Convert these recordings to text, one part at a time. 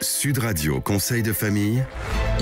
Sud Radio Conseil de famille.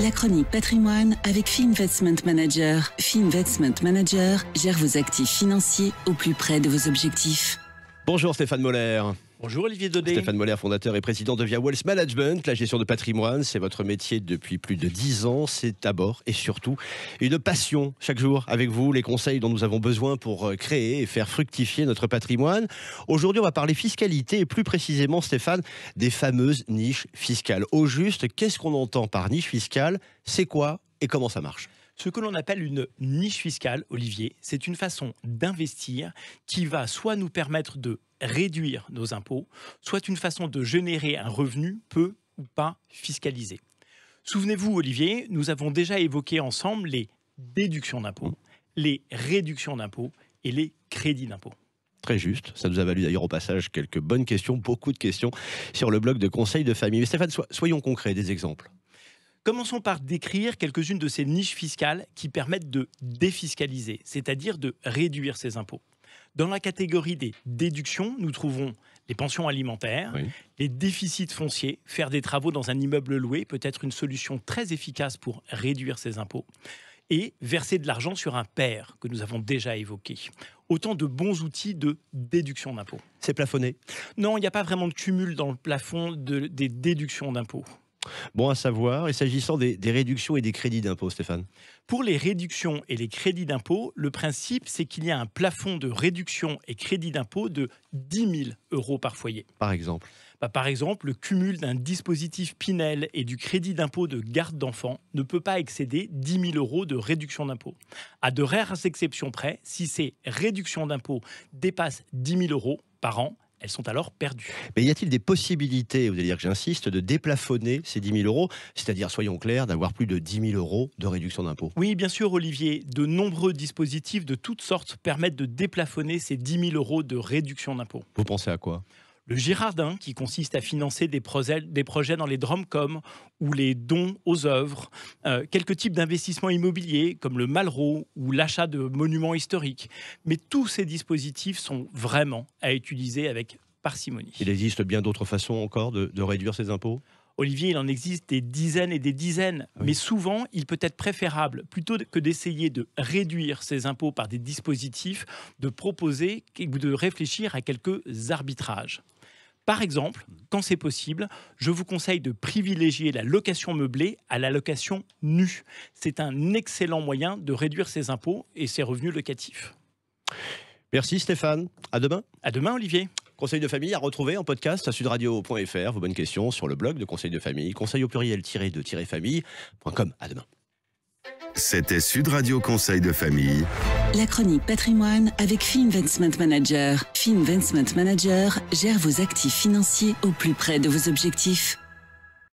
La chronique patrimoine avec Fee Investment Manager. Fee Investment Manager gère vos actifs financiers au plus près de vos objectifs. Bonjour Stéphane Moller. Bonjour Olivier Daudet. Stéphane Moller, fondateur et président de Via Wealth Management. La gestion de patrimoine, c'est votre métier depuis plus de 10 ans. C'est d'abord et surtout une passion chaque jour avec vous, les conseils dont nous avons besoin pour créer et faire fructifier notre patrimoine. Aujourd'hui, on va parler fiscalité et plus précisément, Stéphane, des fameuses niches fiscales. Au juste, qu'est-ce qu'on entend par niche fiscale? C'est quoi et comment ça marche? Ce que l'on appelle une niche fiscale, Olivier, c'est une façon d'investir qui va soit nous permettre de réduire nos impôts, soit une façon de générer un revenu peu ou pas fiscalisé. Souvenez-vous, Olivier, nous avons déjà évoqué ensemble les déductions d'impôts, les réductions d'impôts et les crédits d'impôts. Très juste. Ça nous a valu d'ailleurs au passage quelques bonnes questions, beaucoup de questions sur le blog de conseils de famille. Mais Stéphane, soyons concrets, des exemples. Commençons par décrire quelques-unes de ces niches fiscales qui permettent de défiscaliser, c'est-à-dire de réduire ses impôts. Dans la catégorie des déductions, nous trouvons les pensions alimentaires, les déficits fonciers. Faire des travaux dans un immeuble loué peut être une solution très efficace pour réduire ses impôts. Et verser de l'argent sur un PER, que nous avons déjà évoqué. Autant de bons outils de déduction d'impôts. C'est plafonné? Non, il n'y a pas vraiment de cumul dans le plafond des déductions d'impôts. Bon à savoir. Et s'agissant des réductions et des crédits d'impôt, Stéphane? Pour les réductions et les crédits d'impôt, le principe, c'est qu'il y a un plafond de réduction et crédit d'impôt de 10 000 € par foyer. Par exemple? Par exemple, le cumul d'un dispositif Pinel et du crédit d'impôt de garde d'enfants ne peut pas excéder 10 000 € de réduction d'impôt. À de rares exceptions près, si ces réductions d'impôt dépassent 10 000 € par an, elles sont alors perdues. Mais y a-t-il des possibilités, vous allez dire que j'insiste, de déplafonner ces 10 000 €, c'est-à-dire, soyons clairs, d'avoir plus de 10 000 € de réduction d'impôt? Oui, bien sûr, Olivier. De nombreux dispositifs de toutes sortes permettent de déplafonner ces 10 000 € de réduction d'impôt. Vous pensez à quoi? Le Girardin, qui consiste à financer des projets dans les DROMCOM ou les dons aux œuvres, quelques types d'investissements immobiliers comme le Malraux ou l'achat de monuments historiques. Mais tous ces dispositifs sont vraiment à utiliser avec parcimonie. Il existe bien d'autres façons encore de réduire ces impôts? Olivier, il en existe des dizaines et des dizaines, mais souvent, il peut être préférable, plutôt que d'essayer de réduire ses impôts par des dispositifs, de proposer ou de réfléchir à quelques arbitrages. Par exemple, quand c'est possible, je vous conseille de privilégier la location meublée à la location nue. C'est un excellent moyen de réduire ses impôts et ses revenus locatifs. Merci Stéphane. À demain. À demain, Olivier. Conseil de famille à retrouver en podcast à sudradio.fr. Vos bonnes questions sur le blog de Conseil de famille. Conseil au pluriel-de-famille.com. À demain. C'était Sud Radio Conseil de famille. La chronique patrimoine avec Fee Investment Manager. Fee Investment Manager gère vos actifs financiers au plus près de vos objectifs.